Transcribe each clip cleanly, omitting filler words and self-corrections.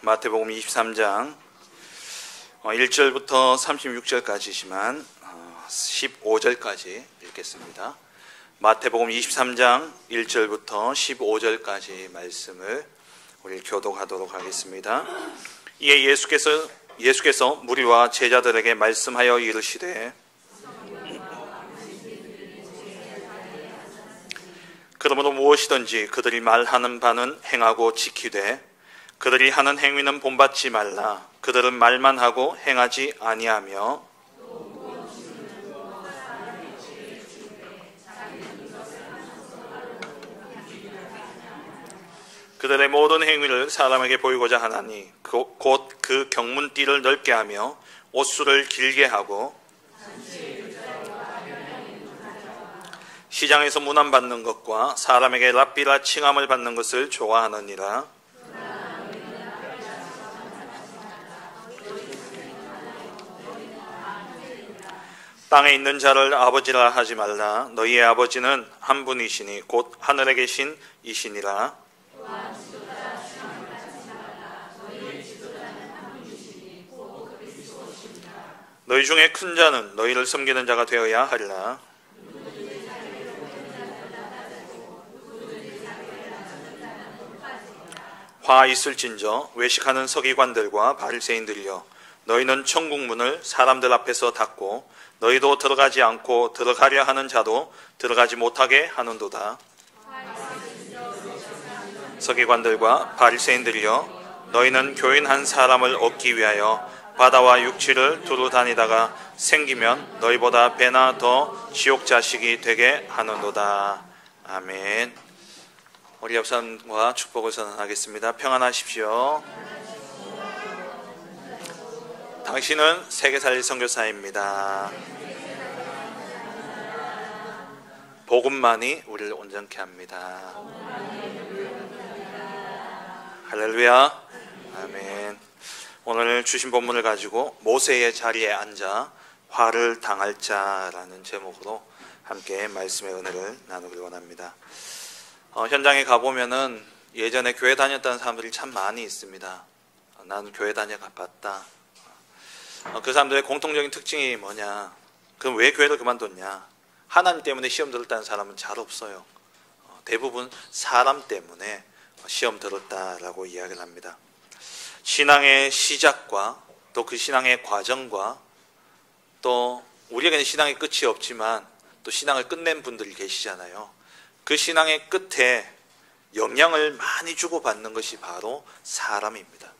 마태복음 23장 1절부터 36절까지지만 15절까지 읽겠습니다. 마태복음 23장 1절부터 15절까지 말씀을 우리 교독하도록 하겠습니다. 이에 예수께서 무리와 제자들에게 말씀하여 이르시되 그러므로 무엇이든지 그들이 말하는 바는 행하고 지키되 그들이 하는 행위는 본받지 말라. 그들은 말만 하고 행하지 아니하며 그들의 모든 행위를 사람에게 보이고자 하나니 곧 그 경문띠를 넓게 하며 옷수를 길게 하고 시장에서 문안받는 것과 사람에게 랍비라 칭함을 받는 것을 좋아하느니라. 땅에 있는 자를 아버지라 하지 말라. 너희의 아버지는 한 분이시니 곧 하늘에 계신 이시니라. 너희 중에 큰 자는 너희를 섬기는 자가 되어야 하리라. 화 있을진저 외식하는 서기관들과 바리새인들이여, 너희는 천국 문을 사람들 앞에서 닫고 너희도 들어가지 않고 들어가려 하는 자도 들어가지 못하게 하는도다. 서기관들과 바리새인들이여, 너희는 교인 한 사람을 얻기 위하여 바다와 육지를 두루 다니다가 생기면 너희보다 배나 더 지옥 자식이 되게 하는도다. 아멘. 우리 옆 사람과 축복을 선언하겠습니다. 평안하십시오. 당신은 세계살리 선교사입니다. 복음만이 우리를 온전케 합니다. 할렐루야. 아멘. 오늘 주신 본문을 가지고 모세의 자리에 앉아 화를 당할 자라는 제목으로 함께 말씀의 은혜를 나누길 원합니다. 현장에 가보면은 예전에 교회 다녔다는 사람들이 참 많이 있습니다. 나는 교회 다녀봤다. 그 사람들의 공통적인 특징이 뭐냐? 그럼 왜 교회를 그만뒀냐? 하나님 때문에 시험 들었다는 사람은 잘 없어요. 대부분 사람 때문에 시험 들었다라고 이야기를 합니다. 신앙의 시작과 또 그 신앙의 과정과 또 우리에게는 신앙의 끝이 없지만 또 신앙을 끝낸 분들이 계시잖아요. 그 신앙의 끝에 영향을 많이 주고받는 것이 바로 사람입니다.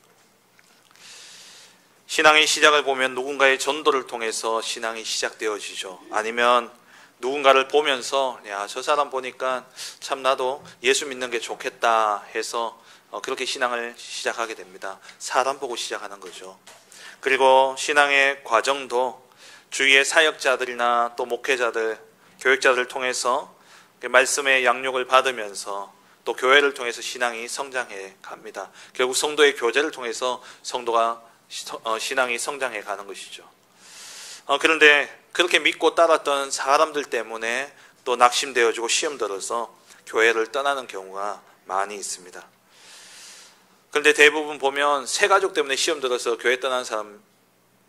신앙의 시작을 보면 누군가의 전도를 통해서 신앙이 시작되어지죠. 아니면 누군가를 보면서 야, 저 사람 보니까 참 나도 예수 믿는 게 좋겠다 해서 그렇게 신앙을 시작하게 됩니다. 사람 보고 시작하는 거죠. 그리고 신앙의 과정도 주위의 사역자들이나 또 목회자들, 교육자들을 통해서 말씀의 양육을 받으면서 또 교회를 통해서 신앙이 성장해 갑니다. 결국 성도의 교제를 통해서 성도가 신앙이 성장해 가는 것이죠. 그런데 그렇게 믿고 따랐던 사람들 때문에 또 낙심되어지고 시험 들어서 교회를 떠나는 경우가 많이 있습니다. 그런데 대부분 보면 새 가족 때문에 시험 들어서 교회 떠나는 사람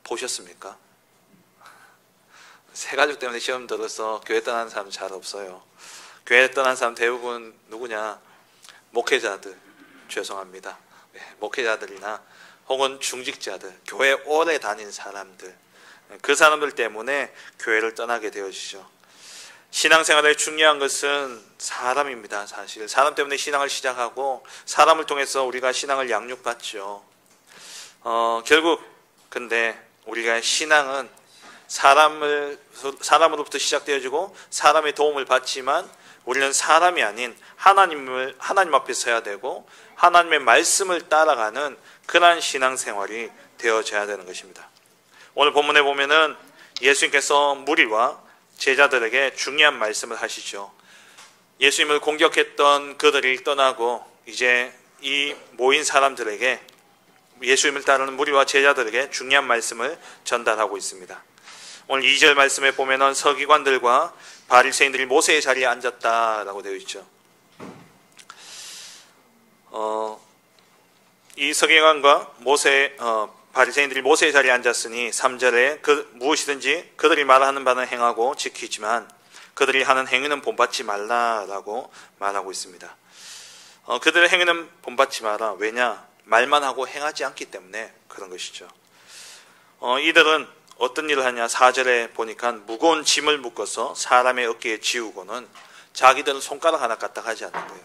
보셨습니까? 새 가족 때문에 시험 들어서 교회 떠나는 사람 잘 없어요. 교회 떠난 사람 대부분 누구냐? 목회자들, 죄송합니다. 목회자들이나 혹은 중직자들, 교회 오래 다닌 사람들, 그 사람들 때문에 교회를 떠나게 되어지죠. 신앙생활에 중요한 것은 사람입니다. 사실 사람 때문에 신앙을 시작하고 사람을 통해서 우리가 신앙을 양육받죠. 결국 근데 우리가 신앙은 사람으로부터 시작되어지고 사람의 도움을 받지만 우리는 사람이 아닌 하나님 앞에 서야 되고 하나님의 말씀을 따라가는 그러한 신앙생활이 되어져야 되는 것입니다. 오늘 본문에 보면은 예수님께서 무리와 제자들에게 중요한 말씀을 하시죠. 예수님을 공격했던 그들이 떠나고 이제 이 모인 사람들에게, 예수님을 따르는 무리와 제자들에게 중요한 말씀을 전달하고 있습니다. 오늘 2절 말씀에 보면은 서기관들과 바리새인들이 모세의 자리에 앉았다라고 되어 있죠. 이 서기관과 바리새인들이 모세의 자리에 앉았으니 3절에 무엇이든지 그들이 말하는 바는 행하고 지키지만 그들이 하는 행위는 본받지 말라라고 말하고 있습니다. 그들의 행위는 본받지 마라. 왜냐? 말만 하고 행하지 않기 때문에 그런 것이죠. 이들은 어떤 일을 하냐? 4절에 보니까 무거운 짐을 묶어서 사람의 어깨에 지우고는 자기들은 손가락 하나 까딱 하지 않는 거예요.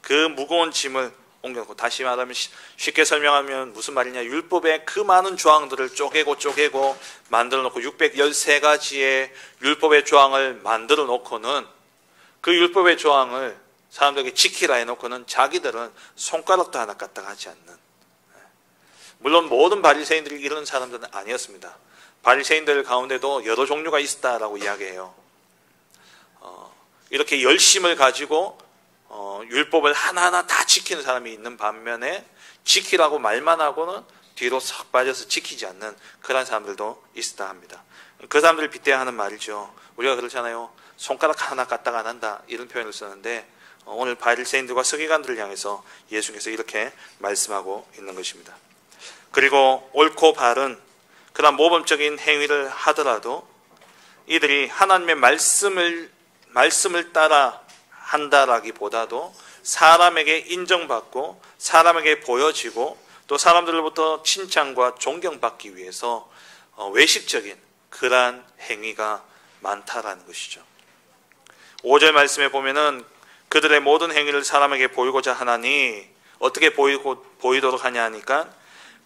그 무거운 짐을 옮겨놓고, 다시 말하면 쉽게 설명하면 무슨 말이냐? 율법의 그 많은 조항들을 쪼개고 만들어 놓고 613가지의 율법의 조항을 만들어 놓고는 그 율법의 조항을 사람들에게 지키라 해놓고는 자기들은 손가락도 하나 까딱 하지 않는, 물론 모든 바리새인들이 이런 사람들은 아니었습니다. 바리새인들 가운데도 여러 종류가 있었다라고 이야기해요. 이렇게 열심을 가지고 율법을 하나하나 다 지키는 사람이 있는 반면에 지키라고 말만 하고는 뒤로 싹 빠져서 지키지 않는 그런 사람들도 있었다 합니다. 그 사람들을 빗대야 하는 말이죠. 우리가 그렇잖아요. 손가락 하나 까딱 안 한다, 이런 표현을 쓰는데 오늘 바리새인들과 서기관들을 향해서 예수께서 이렇게 말씀하고 있는 것입니다. 그리고 옳고 바른 그런 모범적인 행위를 하더라도 이들이 하나님의 말씀을 따라 한다라기보다도 사람에게 인정받고 사람에게 보여지고 또 사람들로부터 칭찬과 존경받기 위해서 외식적인 그러한 행위가 많다라는 것이죠. 5절 말씀에 보면은 그들의 모든 행위를 사람에게 보이고자 하나니 어떻게 보이도록 하냐 하니까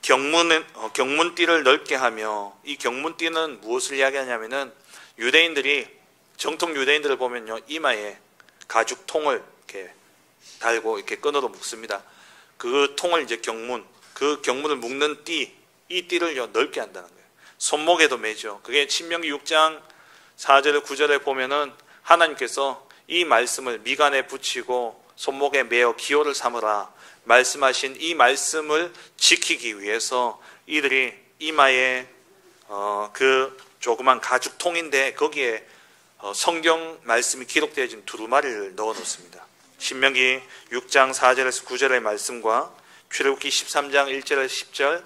경문띠를 넓게 하며, 이 경문띠는 무엇을 이야기하냐면은 정통 유대인들을 보면요, 이마에 가죽통을 이렇게 달고 이렇게 끈으로 묶습니다. 그 통을 이제 그 경문을 묶는 이 띠를 넓게 한다는 거예요. 손목에도 매죠. 그게 신명기 6장 4절에 9절에 보면은 하나님께서 이 말씀을 미간에 붙이고 손목에 매어 기호를 삼으라 말씀하신 이 말씀을 지키기 위해서 이들이 이마에 그 조그만 가죽통인데 거기에 성경 말씀이 기록되어진 두루마리를 넣어 놓습니다. 신명기 6장 4절에서 9절의 말씀과 출애굽기 13장 1절에서 10절,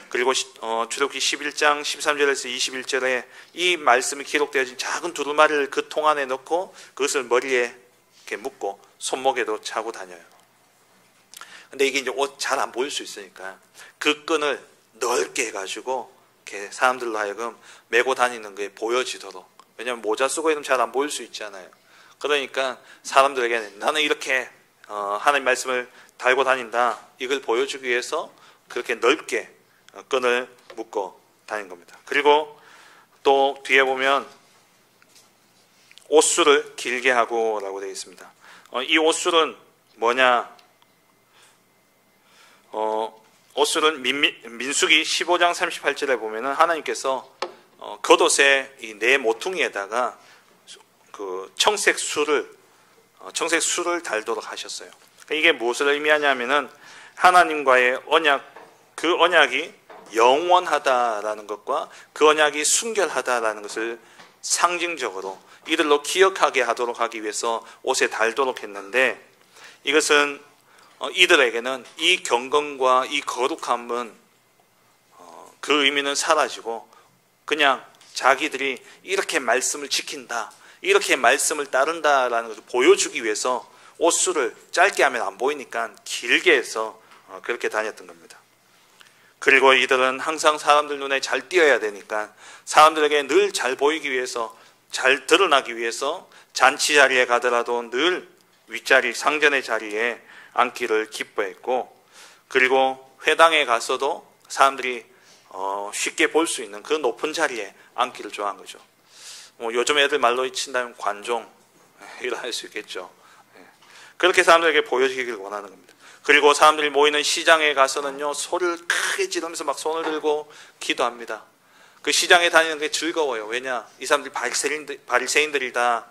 그리고 출애굽기 11장 13절에서 21절에 이 말씀이 기록되어진 작은 두루마리를 그 통 안에 넣고 그것을 머리에 이렇게 묶고 손목에도 차고 다녀요. 근데 이게 이제 옷 잘 안 보일 수 있으니까 그 끈을 넓게 해가지고 이렇게 사람들로 하여금 메고 다니는 게 보여지도록, 왜냐하면 모자 쓰고 있으면 잘 안 보일 수 있잖아요. 그러니까 사람들에게 나는 이렇게 하나님 말씀을 달고 다닌다, 이걸 보여주기 위해서 그렇게 넓게 끈을 묶고 다닌 겁니다. 그리고 또 뒤에 보면 옷술을 길게 하고 라고 되어 있습니다. 이 옷술은 뭐냐? 옷술은 민수기 15장 38절에 보면은 하나님께서 겉옷의 이 네 모퉁이에다가 그 청색 술을 달도록 하셨어요. 이게 무엇을 의미하냐면은 하나님과의 언약, 그 언약이 영원하다라는 것과 그 언약이 순결하다라는 것을 상징적으로 이들로 기억하게 하도록 하기 위해서 옷에 달도록 했는데, 이것은 이들에게는 이 경건과 이 거룩함은 그 의미는 사라지고 그냥 자기들이 이렇게 말씀을 지킨다, 이렇게 말씀을 따른다라는 것을 보여주기 위해서 옷술을 짧게 하면 안 보이니까 길게 해서 그렇게 다녔던 겁니다. 그리고 이들은 항상 사람들 눈에 잘 띄어야 되니까 사람들에게 늘 잘 보이기 위해서, 잘 드러나기 위해서 잔치 자리에 가더라도 늘 윗자리, 상전의 자리에 앉기를 기뻐했고, 그리고 회당에 가서도 사람들이 쉽게 볼 수 있는 그 높은 자리에 앉기를 좋아한 거죠. 요즘 애들 말로 친다면 관종 이라 할 수 있겠죠. 그렇게 사람들에게 보여지기를 원하는 겁니다. 그리고 사람들이 모이는 시장에 가서는요, 소리를 크게 지르면서 막 손을 들고 기도합니다. 그 시장에 다니는 게 즐거워요. 왜냐? 이 사람들이 바리새인들이다.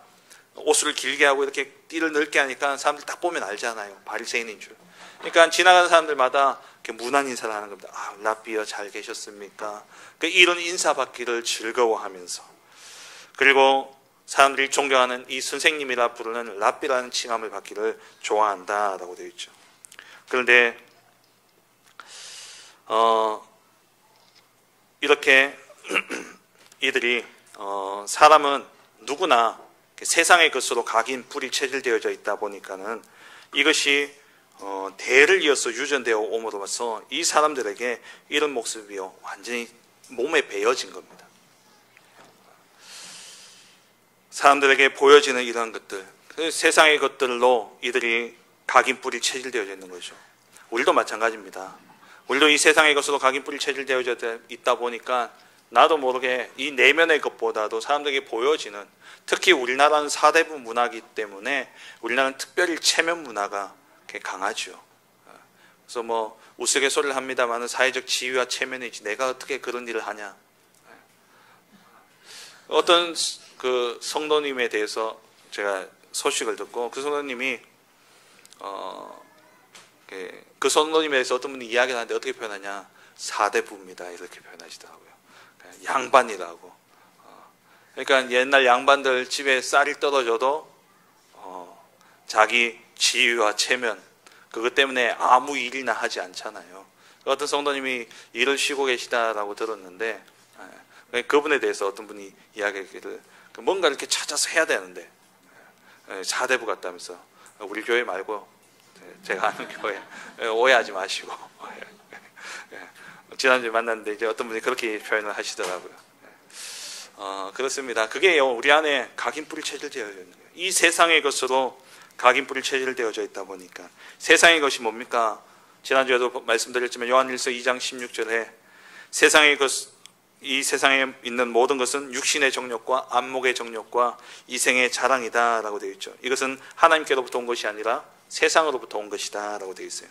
옷을 길게 하고 이렇게 띠를 넓게 하니까 사람들 딱 보면 알잖아요. 바리새인인 줄. 그러니까 지나가는 사람들마다 이렇게 문안 인사를 하는 겁니다. 아, 랍비여 잘 계셨습니까? 이런 인사받기를 즐거워하면서, 그리고 사람들이 존경하는 이 선생님이라 부르는 랍비라는 칭함을 받기를 좋아한다라고 되어 있죠. 그런데 이렇게 이들이 사람은 누구나 세상의 것으로 각인 뿔이 체질되어져 있다 보니까는 이것이 대를 이어서 유전되어 옴으로써 이 사람들에게 이런 모습이요 완전히 몸에 배어진 겁니다. 사람들에게 보여지는 이러한 것들, 세상의 것들로 이들이 각인 뿔이 체질되어져 있는 거죠. 우리도 마찬가지입니다. 우리도 이 세상의 것으로 각인 뿔이 체질되어져 있다 보니까 나도 모르게 이 내면의 것보다도 사람들에게 보여지는, 특히 우리나라는 사대부 문화이기 때문에 우리나라는 특별히 체면 문화가 강하죠. 그래서 뭐 우스갯소리를 합니다만 사회적 지위와 체면이지 내가 어떻게 그런 일을 하냐. 어떤 그 성도님에 대해서 제가 소식을 듣고 그 성도님이 그 성도님에 대해서 어떤 분이 이야기를 하는데 어떻게 표현하냐, 사대부입니다 이렇게 표현하시더라고요. 양반이라고. 그러니까 옛날 양반들 집에 쌀이 떨어져도 자기 지위와 체면 그것 때문에 아무 일이나 하지 않잖아요. 어떤 성도님이 일을 쉬고 계시다라고 들었는데 그분에 대해서 어떤 분이 이야기를 뭔가 이렇게 찾아서 해야 되는데 사대부 같다면서 우리 교회 말고 제가 아는 교회 오해하지 마시고 지난주에 만났는데 이제 어떤 분이 그렇게 표현을 하시더라고요. 그렇습니다. 그게요 우리 안에 각인뿔이 체질되어 있는 거예요. 이 세상의 것으로 각인뿔이 체질되어져 있다 보니까 세상의 것이 뭡니까? 지난주에도 말씀드렸지만 요한일서 2장 16절에 세상의 것, 이 세상에 있는 모든 것은 육신의 정욕과 안목의 정욕과 이생의 자랑이다 라고 되어 있죠. 이것은 하나님께로부터 온 것이 아니라 세상으로부터 온 것이다 라고 되어 있어요.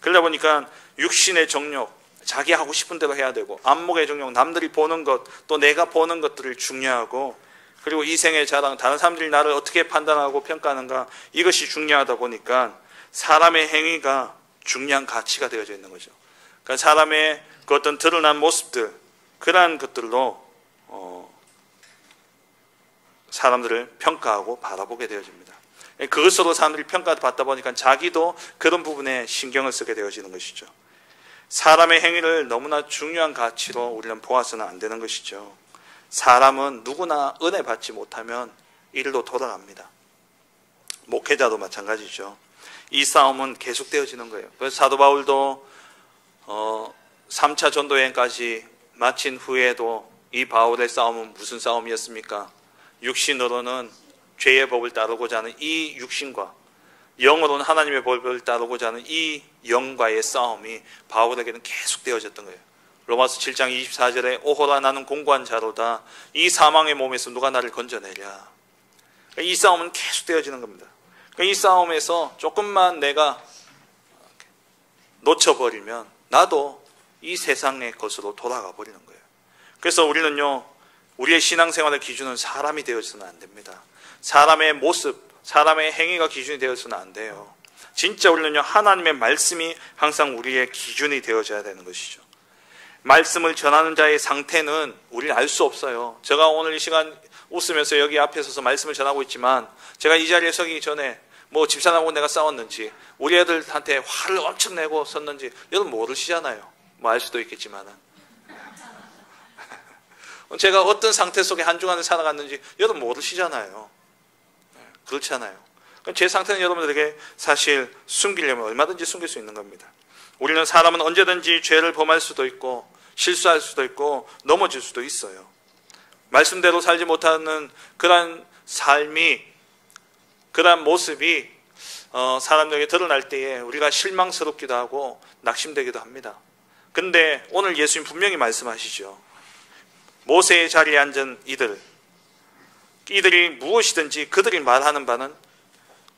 그러다 보니까 육신의 정욕, 자기 하고 싶은 대로 해야 되고, 안목의 정욕, 남들이 보는 것, 또 내가 보는 것들을 중요하고, 그리고 이생의 자랑, 다른 사람들이 나를 어떻게 판단하고 평가하는가, 이것이 중요하다 보니까 사람의 행위가 중요한 가치가 되어져 있는 거죠. 그러니까 사람의 그 어떤 드러난 모습들, 그러한 것들로 사람들을 평가하고 바라보게 되어집니다. 그것으로 사람들이 평가받다 보니까 자기도 그런 부분에 신경을 쓰게 되어지는 것이죠. 사람의 행위를 너무나 중요한 가치로 우리는 보아서는 안 되는 것이죠. 사람은 누구나 은혜 받지 못하면 일로 돌아갑니다. 목회자도 마찬가지죠. 이 싸움은 계속되어지는 거예요. 그래서 사도 바울도 3차 전도 여행까지 마친 후에도 이 바울의 싸움은 무슨 싸움이었습니까? 육신으로는 죄의 법을 따르고자 하는 이 육신과 영으로는 하나님의 법을 따르고자 하는 이 영과의 싸움이 바울에게는 계속 되어졌던 거예요. 로마서 7장 24절에 오호라 나는 공고한 자로다. 이 사망의 몸에서 누가 나를 건져내랴. 이 싸움은 계속 되어지는 겁니다. 이 싸움에서 조금만 내가 놓쳐버리면 나도 이 세상의 것으로 돌아가 버리는 거예요. 그래서 우리는요, 우리의 신앙생활의 기준은 사람이 되어서는 안 됩니다. 사람의 모습, 사람의 행위가 기준이 되어서는 안 돼요. 진짜 우리는요, 하나님의 말씀이 항상 우리의 기준이 되어져야 되는 것이죠. 말씀을 전하는 자의 상태는 우리는 알 수 없어요. 제가 오늘 이 시간 웃으면서 여기 앞에 서서 말씀을 전하고 있지만 제가 이 자리에 서기 전에 뭐 집사람하고 내가 싸웠는지 우리 애들한테 화를 엄청 내고 섰는지 여러분 모르시잖아요. 뭐 알 수도 있겠지만은 제가 어떤 상태 속에 한 주간을 살아갔는지 여러분 모르시잖아요. 그렇잖아요. 제 상태는 여러분들에게 사실 숨기려면 얼마든지 숨길 수 있는 겁니다. 우리는 사람은 언제든지 죄를 범할 수도 있고 실수할 수도 있고 넘어질 수도 있어요. 말씀대로 살지 못하는 그러한 삶이, 그러한 모습이 사람들에게 드러날 때에 우리가 실망스럽기도 하고 낙심되기도 합니다. 근데 오늘 예수님 분명히 말씀하시죠. 모세의 자리에 앉은 이들이 무엇이든지 그들이 말하는 바는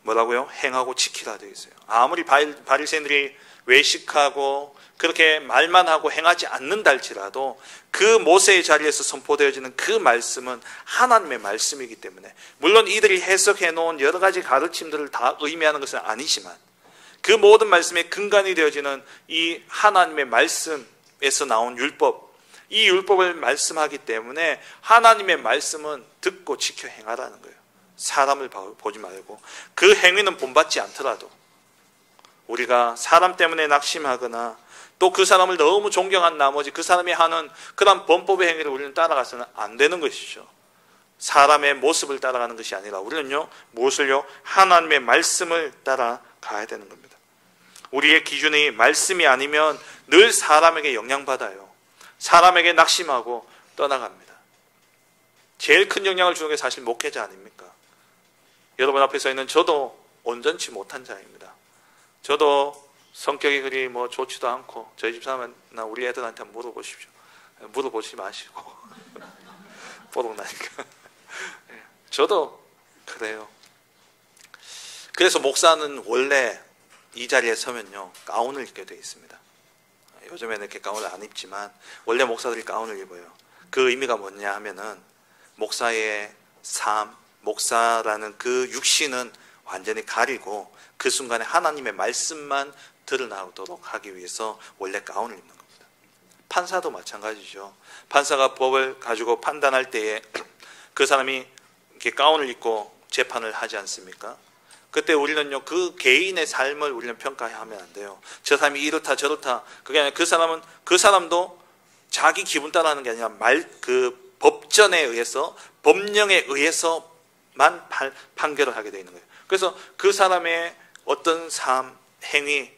뭐라고요? 행하고 지키라 되어 있어요. 아무리 바리새인들이 외식하고 그렇게 말만 하고 행하지 않는다 할지라도 그 모세의 자리에서 선포되어지는 그 말씀은 하나님의 말씀이기 때문에, 물론 이들이 해석해 놓은 여러 가지 가르침들을 다 의미하는 것은 아니지만 그 모든 말씀의 근간이 되어지는 이 하나님의 말씀에서 나온 율법, 이 율법을 말씀하기 때문에 하나님의 말씀은 듣고 지켜 행하라는 거예요. 사람을 보지 말고, 그 행위는 본받지 않더라도 우리가 사람 때문에 낙심하거나 또 그 사람을 너무 존경한 나머지 그 사람이 하는 그런 범법의 행위를 우리는 따라가서는 안 되는 것이죠. 사람의 모습을 따라가는 것이 아니라 우리는요, 무엇을요? 하나님의 말씀을 따라가야 되는 겁니다. 우리의 기준이 말씀이 아니면 늘 사람에게 영향받아요. 사람에게 낙심하고 떠나갑니다. 제일 큰 영향을 주는 게 사실 목회자 아닙니까? 여러분 앞에 서 있는 저도 온전치 못한 자입니다. 저도 성격이 그리 좋지도 않고 저희 집사람이나 우리 애들한테 물어보십시오. 물어보지 마시고 보러 나니까. 저도 그래요. 그래서 목사는 원래 이 자리에 서면요, 가운을 입게 되어 있습니다. 요즘에는 이렇게 가운을 안 입지만 원래 목사들이 가운을 입어요. 그 의미가 뭐냐 하면은 목사의 삶, 목사라는 그 육신은 완전히 가리고 그 순간에 하나님의 말씀만 드러나도록 하기 위해서 원래 가운을 입는 겁니다. 판사도 마찬가지죠. 판사가 법을 가지고 판단할 때에 그 사람이 이렇게 가운을 입고 재판을 하지 않습니까? 그때 우리는요, 그 개인의 삶을 우리는 평가하면 안 돼요. 저 사람이 이렇다 저렇다. 그게 아니라 그 사람도 자기 기분 따라하는 게 아니라 그 법전에 의해서, 법령에 의해서만 판결을 하게 되어 있는 거예요. 그래서 그 사람의 어떤 삶, 행위,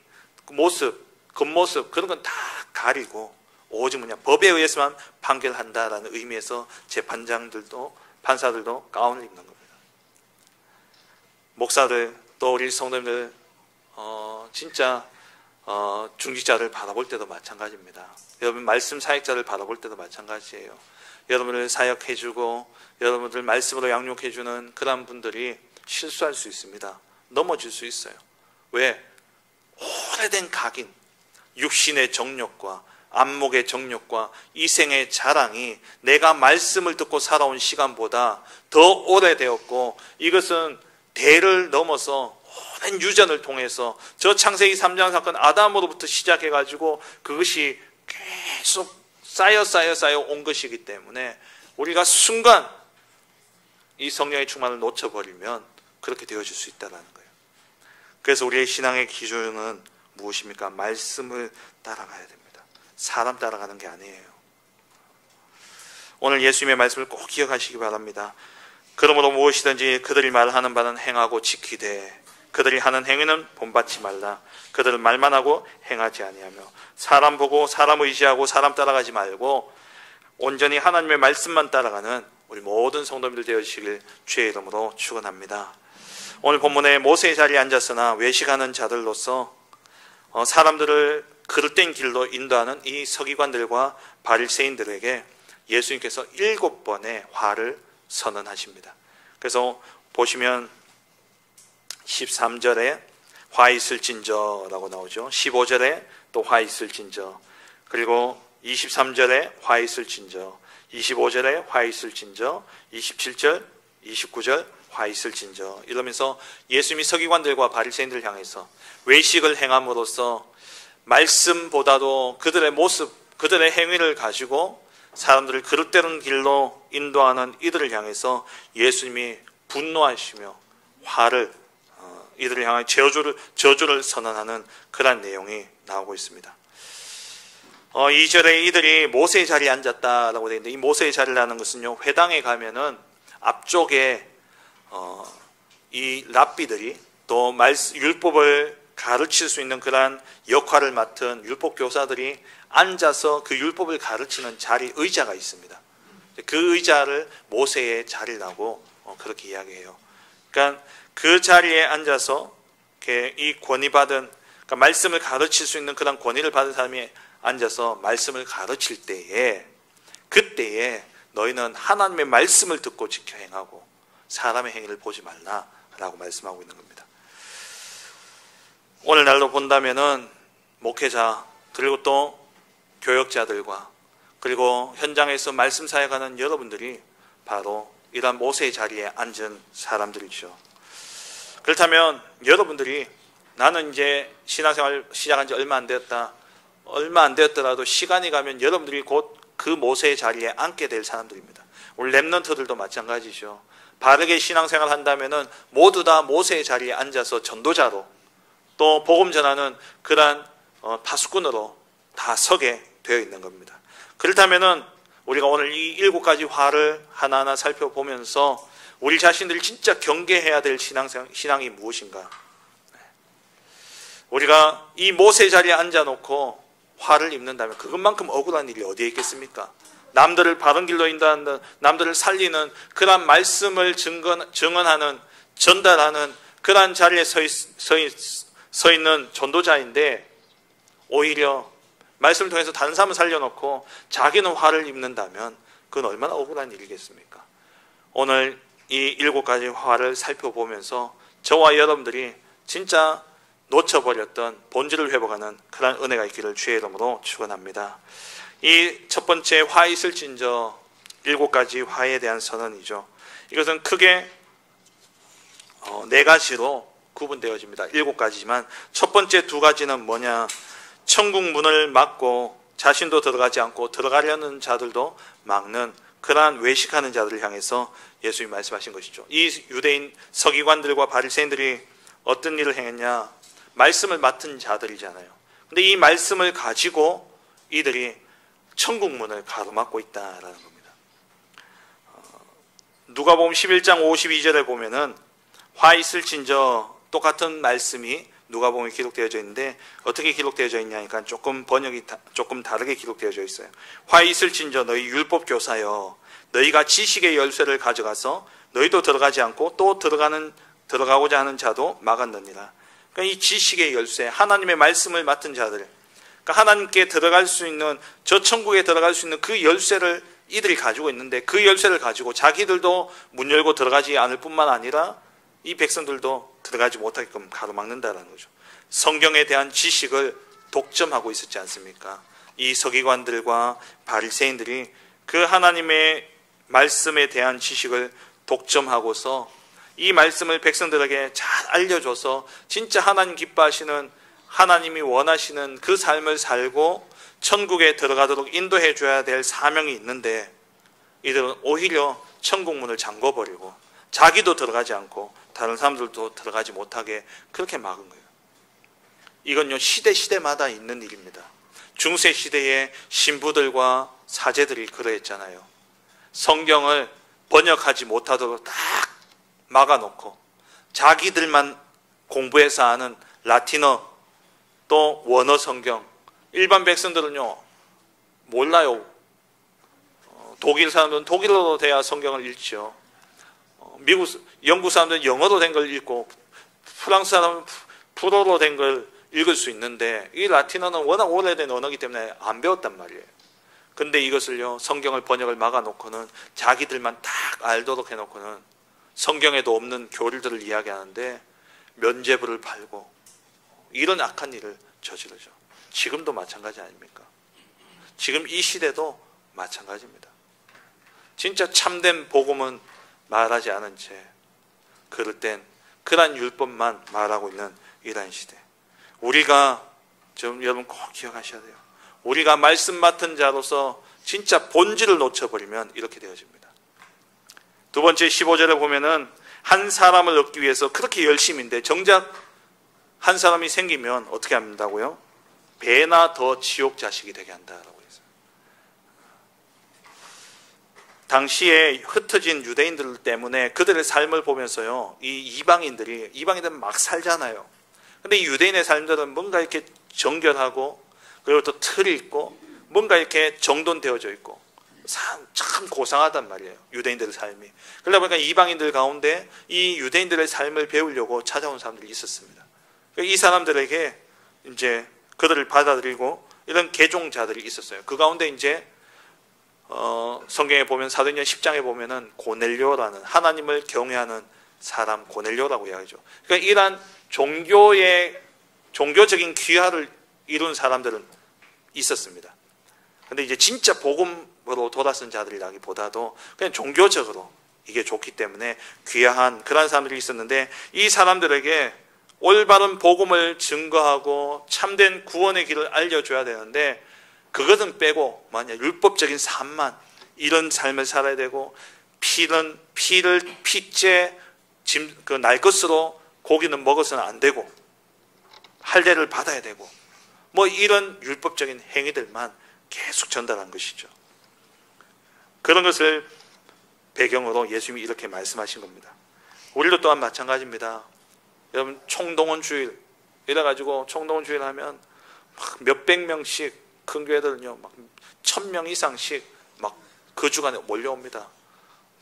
모습, 겉모습 그런 건 다 가리고 오직 법에 의해서만 판결한다라는 의미에서 재판장들도 판사들도 가운을 입는 겁니다. 목사들 또 우리 성도님들 진짜 중직자를 바라볼 때도 마찬가지입니다. 여러분 말씀 사역자를 바라볼 때도 마찬가지예요. 여러분을 사역해주고 여러분들 말씀으로 양육해주는 그런 분들이 실수할 수 있습니다. 넘어질 수 있어요. 왜? 오래된 각인, 육신의 정욕과 안목의 정욕과 이생의 자랑이 내가 말씀을 듣고 살아온 시간보다 더 오래되었고, 이것은 대를 넘어서 오랜 유전을 통해서 저 창세기 3장 사건 아담으로부터 시작해가지고 그것이 계속 쌓여 온 것이기 때문에 우리가 순간 이 성령의 충만을 놓쳐버리면 그렇게 되어질 수 있다는 거예요. 그래서 우리의 신앙의 기준은 무엇입니까? 말씀을 따라가야 됩니다. 사람 따라가는 게 아니에요. 오늘 예수님의 말씀을 꼭 기억하시기 바랍니다. 그러므로 무엇이든지 그들이 말하는 바는 행하고 지키되 그들이 하는 행위는 본받지 말라. 그들은 말만 하고 행하지 아니하며 사람 보고 사람 의지하고 사람 따라가지 말고 온전히 하나님의 말씀만 따라가는 우리 모든 성도님들 되어주시길 주의 이름으로 축원합니다. 오늘 본문에 모세의 자리에 앉았으나 외식하는 자들로서 사람들을 그릇된 길로 인도하는 이 서기관들과 바리새인들에게 예수님께서 7번의 화를 선언하십니다. 그래서 보시면 13절에 화 있을진저라고 나오죠. 15절에 또 화 있을진저, 그리고 23절에 화 있을진저, 25절에 화 있을진저, 27절, 29절 화 있을진저, 이러면서 예수님이 서기관들과 바리새인들을 향해서 외식을 행함으로써 말씀보다도 그들의 모습, 그들의 행위를 가지고 사람들을 그릇되는 길로 인도하는 이들을 향해서 예수님이 분노하시며 화를 이들을 향해 저주를 선언하는 그런 내용이 나오고 있습니다. 2절에 이들이 모세의 자리에 앉았다라고 되어 있는데, 이 모세의 자리라는 것은요, 회당에 가면은 앞쪽에 이 랍비들이 또 율법을 가르칠 수 있는 그러한 역할을 맡은 율법 교사들이 앉아서 그 율법을 가르치는 자리, 의자가 있습니다. 그 의자를 모세의 자리라고 그렇게 이야기해요. 그러니까 그 자리에 앉아서 이 권위 받은, 그러니까 말씀을 가르칠 수 있는 그런 권위를 받은 사람이 앉아서 말씀을 가르칠 때에, 그때에 너희는 하나님의 말씀을 듣고 지켜 행하고 사람의 행위를 보지 말라라고 말씀하고 있는 겁니다. 오늘날로 본다면은 목회자, 그리고 또 교역자들과 그리고 현장에서 말씀 사역하는 여러분들이 바로 이러한 모세의 자리에 앉은 사람들이죠. 그렇다면 여러분들이 나는 이제 신앙생활 시작한 지 얼마 안 되었더라도 시간이 가면 여러분들이 곧 그 모세의 자리에 앉게 될 사람들입니다. 우리 랩런트들도 마찬가지죠. 바르게 신앙생활 한다면은 모두 다 모세의 자리에 앉아서 전도자로 또 복음 전하는 그러한 파수꾼으로 다 서게 되어 있는 겁니다. 그렇다면은 우리가 오늘 이 7가지 화를 하나하나 살펴보면서 우리 자신들이 진짜 경계해야 될 신앙이 무엇인가? 우리가 이 모세 자리에 앉아놓고 화를 입는다면 그것만큼 억울한 일이 어디에 있겠습니까? 남들을 바른 길로 인도하는, 남들을 살리는 그러한 말씀을 증언하는, 전달하는 그러한 자리에 서 있는 전도자인데 오히려 말씀을 통해서 다른 사람을 살려놓고 자기는 화를 입는다면 그건 얼마나 억울한 일이겠습니까? 오늘 이 7가지 화를 살펴보면서 저와 여러분들이 진짜 놓쳐버렸던 본질을 회복하는 그런 은혜가 있기를 주의 이름으로 축원합니다. 이 첫 번째 화 있을진저 7가지 화에 대한 선언이죠. 이것은 크게 4가지로 구분되어집니다. 7가지지만 첫 번째 2가지는 뭐냐? 천국 문을 막고 자신도 들어가지 않고 들어가려는 자들도 막는 그러한 외식하는 자들을 향해서 예수님이 말씀하신 것이죠. 이 유대인 서기관들과 바리새인들이 어떤 일을 행했냐? 말씀을 맡은 자들이잖아요. 근데 이 말씀을 가지고 이들이 천국 문을 가로막고 있다라는 겁니다. 누가복음 11장 52절에 보면은 화 있을진저 똑같은 말씀이 누가복음에 기록되어져 있는데 어떻게 기록되어져 있냐니까 번역이 조금 다르게 기록되어져 있어요. 화 있을진저 너희 율법 교사여 너희가 지식의 열쇠를 가져가서 너희도 들어가지 않고 또 들어가고자 하는 자도 막았느니라. 그러니까 이 지식의 열쇠, 하나님의 말씀을 맡은 자들, 그러니까 하나님께 들어갈 수 있는, 저 천국에 들어갈 수 있는 그 열쇠를 이들이 가지고 있는데 그 열쇠를 가지고 자기들도 문 열고 들어가지 않을 뿐만 아니라 이 백성들도 들어가지 못하게끔 가로막는다는 거죠. 성경에 대한 지식을 독점하고 있었지 않습니까? 이 서기관들과 바리새인들이 그 하나님의 말씀에 대한 지식을 독점하고서 이 말씀을 백성들에게 잘 알려줘서 진짜 하나님 기뻐하시는, 하나님이 원하시는 그 삶을 살고 천국에 들어가도록 인도해 줘야 될 사명이 있는데 이들은 오히려 천국 문을 잠궈버리고 자기도 들어가지 않고 다른 사람들도 들어가지 못하게 그렇게 막은 거예요. 이건요 시대마다 있는 일입니다. 중세 시대의 신부들과 사제들이 그러했잖아요. 성경을 번역하지 못하도록 딱 막아놓고 자기들만 공부해서 아는 라틴어 또 원어 성경, 일반 백성들은요 몰라요. 독일 사람들은 독일어로 돼야 성경을 읽죠. 영국 사람들은 영어로 된 걸 읽고 프랑스 사람은 불어로 된 걸 읽을 수 있는데 이 라틴어는 워낙 오래된 언어이기 때문에 안 배웠단 말이에요. 근데 이것을요 성경을 번역을 막아놓고는 자기들만 딱 알도록 해놓고는 성경에도 없는 교리들을 이야기하는데 면죄부를 팔고 이런 악한 일을 저지르죠. 지금도 마찬가지 아닙니까? 지금 이 시대도 마찬가지입니다. 진짜 참된 복음은 말하지 않은 채 그럴 땐 그런 율법만 말하고 있는 이런 시대. 우리가 여러분 꼭 기억하셔야 돼요. 우리가 말씀 맡은 자로서 진짜 본질을 놓쳐버리면 이렇게 되어집니다. 두 번째 15절에 보면은 한 사람을 얻기 위해서 그렇게 열심인데 정작 한 사람이 생기면 어떻게 한다고요? 배나 더 지옥 자식이 되게 한다라고 했어요. 당시에 흩어진 유대인들 때문에 그들의 삶을 보면서요, 이 이방인들은 막 살잖아요. 근데 이 유대인의 삶들은 뭔가 이렇게 정결하고 그리고 또 틀이 있고 뭔가 이렇게 정돈되어져 있고 참 고상하단 말이에요. 유대인들의 삶이. 그러다 보니까 이방인들 가운데 이 유대인들의 삶을 배우려고 찾아온 사람들이 있었습니다. 이 사람들에게 이제 그들을 받아들이고 이런 개종자들이 있었어요. 그 가운데 이제 성경에 보면 사도행전 10장에 보면은 고넬료라는 하나님을 경외하는 사람 고넬료라고 이야기하죠. 그러니까 이러한 종교적인 귀화를 이룬 사람들은 있었습니다. 근데 이제 진짜 복음으로 돌아선 자들이라기보다도 그냥 종교적으로 이게 좋기 때문에 귀화한 그런 사람들이 있었는데 이 사람들에게 올바른 복음을 증거하고 참된 구원의 길을 알려줘야 되는데 그것은 빼고 만약 율법적인 삶만 이런 삶을 살아야 되고 피를 핏째 날 것으로 고기는 먹어서는 안 되고 할례를 받아야 되고 뭐 이런 율법적인 행위들만 계속 전달한 것이죠. 그런 것을 배경으로 예수님이 이렇게 말씀하신 겁니다. 우리도 또한 마찬가지입니다. 여러분 총동원주일 이래가지고 총동원주일 하면 막 몇백 명씩 큰 교회들은요 막 1000명 이상씩 막 그 주간에 몰려옵니다.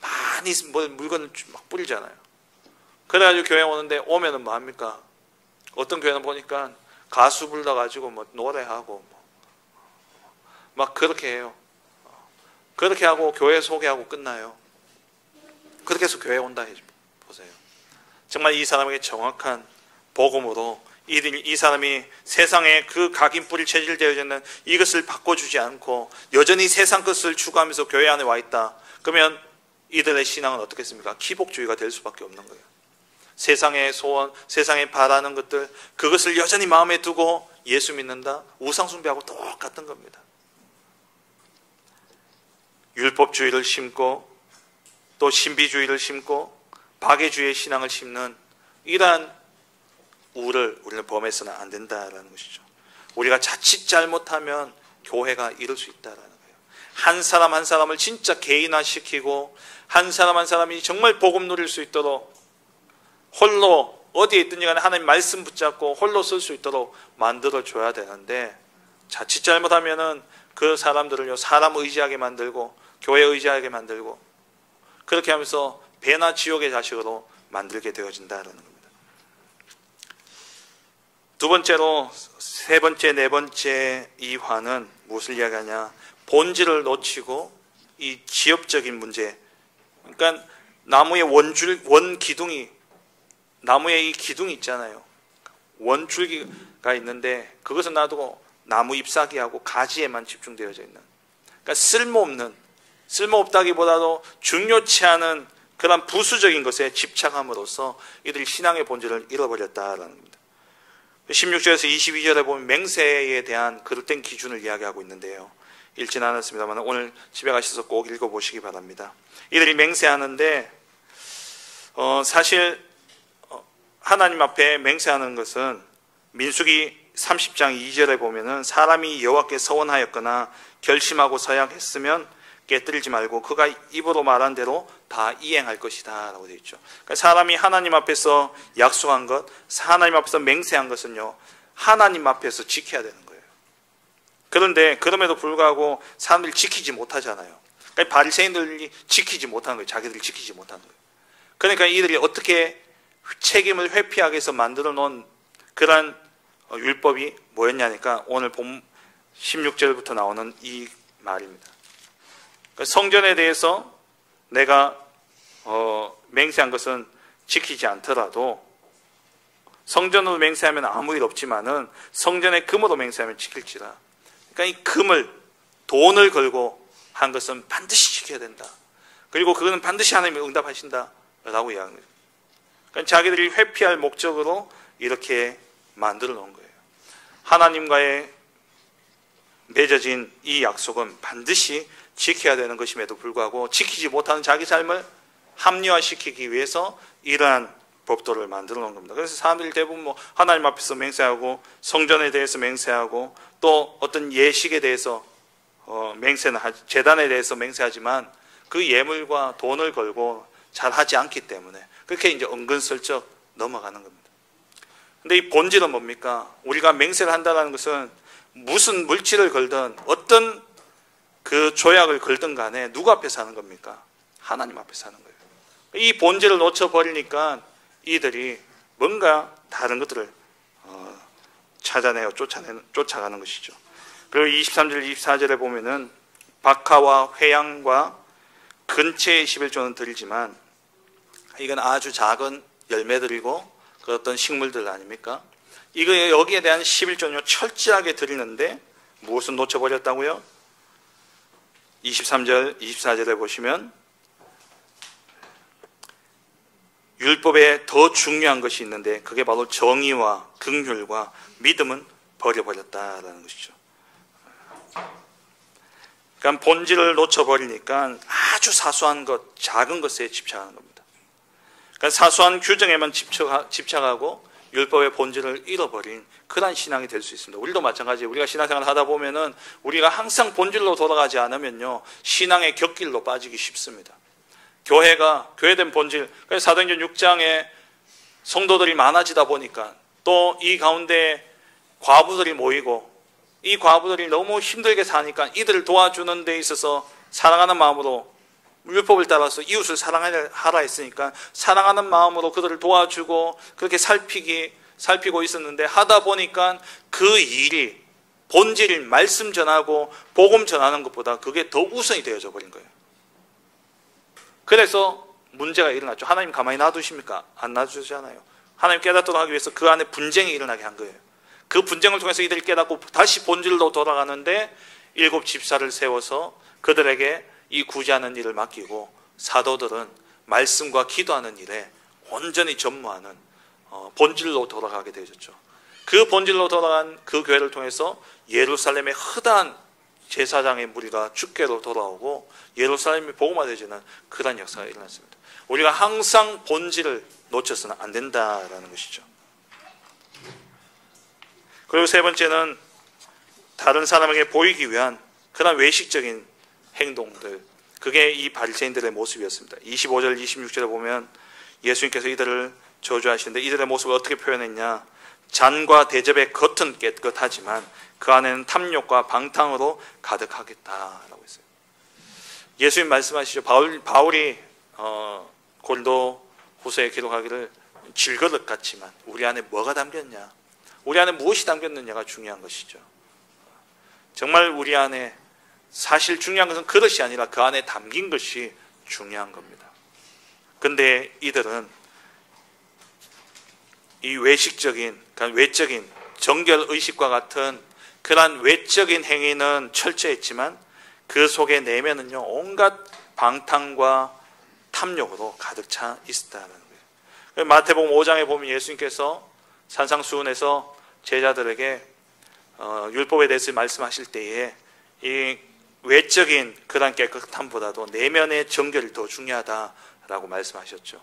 많이 물건을 막 뿌리잖아요. 그래가지고 교회 오는데 오면은 뭐 합니까? 어떤 교회는 보니까 가수 불러가지고 뭐 노래하고 막 그렇게 해요. 그렇게 하고 교회 소개하고 끝나요. 그렇게 해서 교회 온다 보세요. 정말 이 사람에게 정확한 복음으로 이 사람이 세상에 그 각인뿌리 체질되어 있는 이것을 바꿔주지 않고 여전히 세상 것을 추구하면서 교회 안에 와 있다. 그러면 이들의 신앙은 어떻겠습니까? 기복주의가 될 수밖에 없는 거예요. 세상의 소원, 세상에 바라는 것들, 그것을 여전히 마음에 두고 예수 믿는다? 우상숭배하고 똑같은 겁니다. 율법주의를 심고 또 신비주의를 심고 박애주의의 신앙을 심는 이러한 우를 우리는 범해서는 안 된다라는 것이죠. 우리가 자칫 잘못하면 교회가 이럴 수 있다라는 거예요. 한 사람 한 사람을 진짜 개인화시키고 한 사람 한 사람이 정말 복음 누릴 수 있도록 홀로 어디에 있든지 간에 하나님 말씀 붙잡고 홀로 쓸 수 있도록 만들어줘야 되는데 자칫 잘못하면은 그 사람들을요 사람 의지하게 만들고 교회 의지하게 만들고 그렇게 하면서 배나 지옥의 자식으로 만들게 되어진다라는 겁니다. 두 번째로 세 번째, 네 번째 이 화는 무엇을 이야기하냐? 본질을 놓치고 이 지엽적인 문제. 그러니까 나무의 원기둥이 나무에 이 기둥이 있잖아요. 원줄기가 있는데 그것은 놔두고 나무 잎사귀하고 가지에만 집중되어져 있는. 그러니까 쓸모없다기보다도 중요치 않은 그런 부수적인 것에 집착함으로써 이들이 신앙의 본질을 잃어버렸다라는 겁니다. 16절에서 22절에 보면 맹세에 대한 그릇된 기준을 이야기하고 있는데요. 읽지는 않았습니다만 오늘 집에 가셔서 꼭 읽어보시기 바랍니다. 이들이 맹세하는데 사실 하나님 앞에 맹세하는 것은 민수기 30장 2절에 보면은 사람이 여호와께 서원하였거나 결심하고 서약했으면 깨뜨리지 말고 그가 입으로 말한 대로 다 이행할 것이다 라고 되어 있죠. 그러니까 사람이 하나님 앞에서 약속한 것, 하나님 앞에서 맹세한 것은요 하나님 앞에서 지켜야 되는 거예요. 그런데 그럼에도 불구하고 사람들이 지키지 못하잖아요. 그러니까 바리새인들이 지키지 못하는 거예요. 자기들이 지키지 못하는 거예요. 그러니까 이들이 어떻게 책임을 회피하기 위해서 만들어 놓은 그런 율법이 뭐였냐니까 오늘 본 16절부터 나오는 이 말입니다. 성전에 대해서 내가 맹세한 것은 지키지 않더라도 성전으로 맹세하면 아무 일 없지만은 성전의 금으로 맹세하면 지킬지라. 그러니까 이 금을 돈을 걸고 한 것은 반드시 지켜야 된다. 그리고 그거는 반드시 하나님이 응답하신다라고 이야기합니다. 그러니까 자기들이 회피할 목적으로 이렇게 만들어 놓은 거예요. 하나님과의 맺어진 이 약속은 반드시 지켜야 되는 것임에도 불구하고 지키지 못하는 자기 삶을 합리화시키기 위해서 이러한 법도를 만들어 놓은 겁니다. 그래서 사람들이 대부분 뭐 하나님 앞에서 맹세하고 성전에 대해서 맹세하고 또 어떤 예식에 대해서 맹세는 제단에 대해서 맹세하지만 그 예물과 돈을 걸고 잘 하지 않기 때문에 그렇게 이제 은근슬쩍 넘어가는 겁니다. 근데 이 본질은 뭡니까? 우리가 맹세를 한다는 것은 무슨 물질을 걸든 어떤 그 조약을 걸든 간에 누구 앞에서 하는 겁니까? 하나님 앞에서 하는 거예요. 이 본질을 놓쳐버리니까 이들이 뭔가 다른 것들을 찾아내어 쫓아가는 것이죠. 그리고 23절, 24절에 보면은 박하와 회양과 근체의 11조는 드리지만 이건 아주 작은 열매들이고 그 어떤 식물들 아닙니까? 이거 여기에 대한 11조는요 철저하게 드리는데 무엇을 놓쳐버렸다고요? 23절, 24절에 보시면 율법에 더 중요한 것이 있는데 그게 바로 정의와 긍휼과 믿음은 버려버렸다라는 것이죠. 그러니까 본질을 놓쳐버리니까 아주 사소한 것, 작은 것에 집착하는 겁니다. 그러니까 사소한 규정에만 집착하고 율법의 본질을 잃어버린 그런 신앙이 될 수 있습니다. 우리도 마찬가지예요. 우리가 신앙생활을 하다 보면은 우리가 항상 본질로 돌아가지 않으면요, 신앙의 곁길로 빠지기 쉽습니다. 교회가 교회된 본질, 그래서 사도행전 6장에 성도들이 많아지다 보니까 또 이 가운데 과부들이 모이고 이 과부들이 너무 힘들게 사니까 이들을 도와주는 데 있어서 사랑하는 마음으로 율법을 따라서 이웃을 사랑하라 했으니까 사랑하는 마음으로 그들을 도와주고 그렇게 살피고 있었는데, 하다 보니까 그 일이 본질 말씀 전하고 복음 전하는 것보다 그게 더 우선이 되어져 버린 거예요. 그래서 문제가 일어났죠. 하나님 가만히 놔두십니까? 안 놔두시잖아요. 하나님 깨닫도록 하기 위해서 그 안에 분쟁이 일어나게 한 거예요. 그 분쟁을 통해서 이들이 깨닫고 다시 본질로 돌아가는데 7 집사를 세워서 그들에게 이 구제하는 일을 맡기고, 사도들은 말씀과 기도하는 일에 온전히 전무하는 본질로 돌아가게 되었죠. 그 본질로 돌아간 그 교회를 통해서 예루살렘의 허다한 제사장의 무리가 주께로 돌아오고 예루살렘이 복음화되어지는 그런 역사가 일어났습니다. 우리가 항상 본질을 놓쳐서는 안 된다라는 것이죠. 그리고 세 번째는 다른 사람에게 보이기 위한 그런 외식적인 행동들, 그게 이 바리새인들의 모습이었습니다. 25절 26절에 보면 예수님께서 이들을 저주하시는데 이들의 모습을 어떻게 표현했냐? 잔과 대접의 겉은 깨끗하지만 그 안에는 탐욕과 방탕으로 가득하겠다라고 했어요. 예수님 말씀하시죠. 바울이 고린도 후서에 기록하기를 질그릇 같지만 우리 안에 뭐가 담겼냐? 우리 안에 무엇이 담겼느냐가 중요한 것이죠. 정말 우리 안에 사실 중요한 것은 그릇이 아니라 그 안에 담긴 것이 중요한 겁니다. 근데 이들은 이 외식적인, 그러니까 외적인 정결의식과 같은 그러한 외적인 행위는 철저했지만 그 속에 내면은요, 온갖 방탕과 탐욕으로 가득 차 있었다는 거예요. 마태복음 5장에 보면 예수님께서 산상수훈에서 제자들에게 율법에 대해서 말씀하실 때에 이 외적인 그런 깨끗함보다도 내면의 정결이 더 중요하다라고 말씀하셨죠.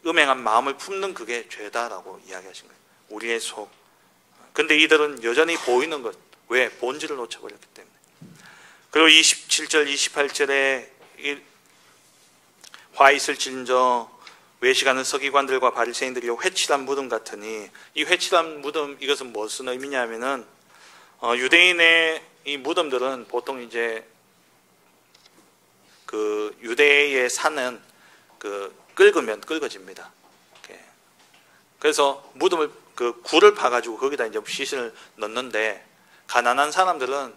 음행한 마음을 품는 그게 죄다라고 이야기하신 거예요. 우리의 속. 근데 이들은 여전히 보이는 것. 왜? 본질을 놓쳐버렸기 때문에. 그리고 27절 28절에 화 있을 진저 외식하는 서기관들과 바리새인들이 회칠한 무덤 같으니, 이 회칠한 무덤, 이것은 무슨 의미냐면은 유대인의 이 무덤들은 보통 이제 그 유대의 산은 그 긁으면 긁어집니다. 그래서 무덤을 그 굴을 파가지고 거기다 이제 시신을 넣는데, 가난한 사람들은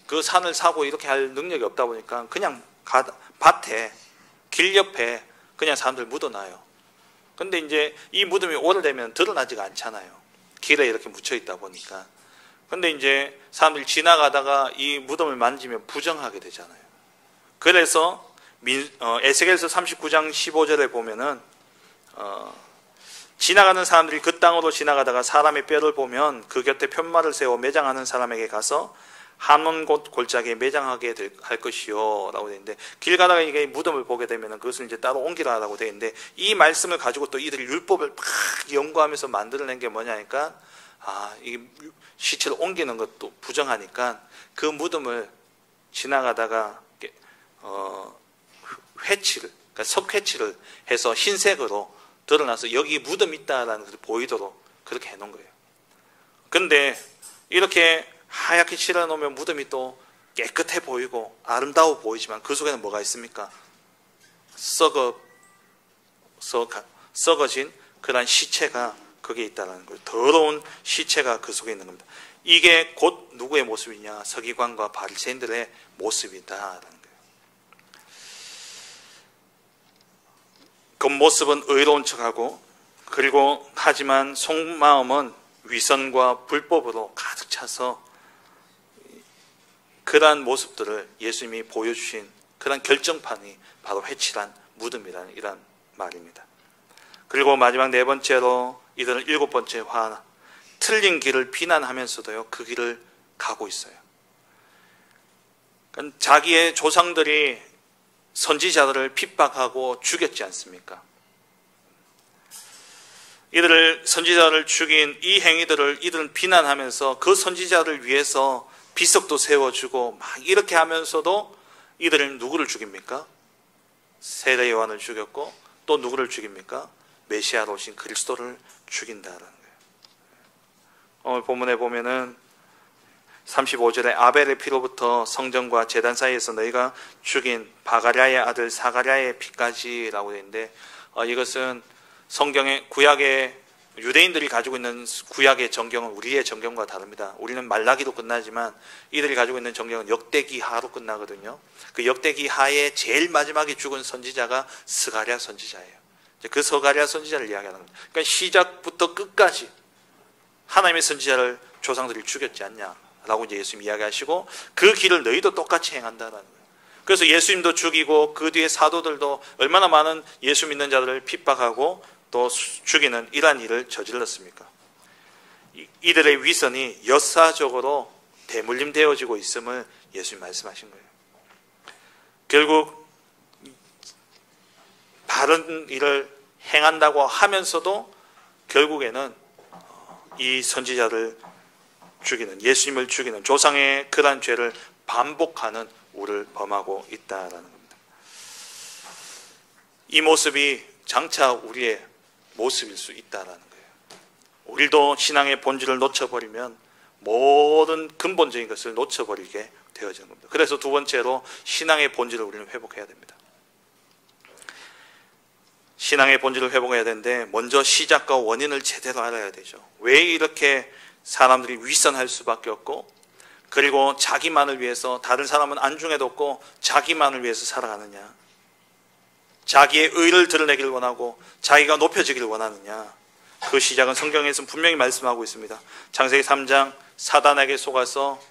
그 산을 사고 이렇게 할 능력이 없다 보니까 그냥 밭에 길 옆에 그냥 사람들 묻어놔요. 근데 이제 이 무덤이 오래되면 드러나지가 않잖아요. 길에 이렇게 묻혀 있다 보니까. 근데 이제 사람들이 지나가다가 이 무덤을 만지면 부정하게 되잖아요. 그래서 에스겔서 39장 15절에 보면은 지나가는 사람들이 그 땅으로 지나가다가 사람의 뼈를 보면 그 곁에 편말을 세워 매장하는 사람에게 가서 한원 곳 골짜기에 매장하게 할 것이요 라고 되어 있는데, 길 가다가 이게 무덤을 보게 되면 그것을 이제 따로 옮기라라고 되어 있는데, 이 말씀을 가지고 또 이들이 율법을 막 연구하면서 만들어낸 게 뭐냐니까, 이 시체를 옮기는 것도 부정하니까 그 무덤을 지나가다가 회칠을, 그러니까 석회칠을 해서 흰색으로 드러나서 여기 무덤 있다라는 것을 보이도록 그렇게 해놓은 거예요. 근데 이렇게 하얗게 칠해놓으면 무덤이 또 깨끗해 보이고 아름다워 보이지만 그 속에는 뭐가 있습니까? 썩어진 그런 시체가 거기에 있다는 거예요. 더러운 시체가 그 속에 있는 겁니다. 이게 곧 누구의 모습이냐? 서기관과 바리새인들의 모습이다라는 거예요. 겉모습은 의로운 척하고, 그리고 하지만 속마음은 위선과 불법으로 가득 차서 그러한 모습들을 예수님이 보여주신 그런 결정판이 바로 회칠한 무덤이라는 이런 말입니다. 그리고 마지막 네 번째로 이들은 7번째 화, 틀린 길을 비난하면서도요 그 길을 가고 있어요. 그러니까 자기의 조상들이 선지자들을 핍박하고 죽였지 않습니까? 이들을 선지자를 죽인 이 행위들을 이들은 비난하면서 그 선지자를 위해서 비석도 세워주고 막 이렇게 하면서도 이들은 누구를 죽입니까? 세례 요한을 죽였고 또 누구를 죽입니까? 메시아로 오신 그리스도를 죽인다라는 거예요. 오늘 본문에 보면은 35절에 아벨의 피로부터 성전과 제단 사이에서 너희가 죽인 바가랴의 아들 사가랴의 피까지라고 되어 있는데 이것은 성경의 구약의 유대인들이 가지고 있는 구약의 정경은 우리의 정경과 다릅니다. 우리는 말라기로 끝나지만 이들이 가지고 있는 정경은 역대기하로 끝나거든요. 그 역대기하의 제일 마지막에 죽은 선지자가 스가랴 선지자예요. 그 스가랴 선지자를 이야기하는 겁니다. 그러니까 시작부터 끝까지 하나님의 선지자를 조상들이 죽였지 않냐라고 이제 예수님 이야기하시고 그 길을 너희도 똑같이 행한다라는 거예요. 그래서 예수님도 죽이고 그 뒤에 사도들도 얼마나 많은 예수 믿는 자들을 핍박하고 또 죽이는 이러한 일을 저질렀습니까? 이들의 위선이 역사적으로 대물림되어지고 있음을 예수님 말씀하신 거예요. 결국 바른 일을 행한다고 하면서도 결국에는 이 선지자를 죽이는, 예수님을 죽이는 조상의 그러한 죄를 반복하는 우를 범하고 있다라는 겁니다. 이 모습이 장차 우리의 모습일 수 있다라는 거예요. 우리도 신앙의 본질을 놓쳐버리면 모든 근본적인 것을 놓쳐버리게 되어지는 겁니다. 그래서 두 번째로 신앙의 본질을 우리는 회복해야 됩니다. 신앙의 본질을 회복해야 되는데 먼저 시작과 원인을 제대로 알아야 되죠. 왜 이렇게 사람들이 위선할 수밖에 없고 그리고 자기만을 위해서 다른 사람은 안중에도 없고 자기만을 위해서 살아가느냐, 자기의 의를 드러내기를 원하고 자기가 높여지기를 원하느냐. 그 시작은 성경에서는 분명히 말씀하고 있습니다. 창세기 3장 사단에게 속아서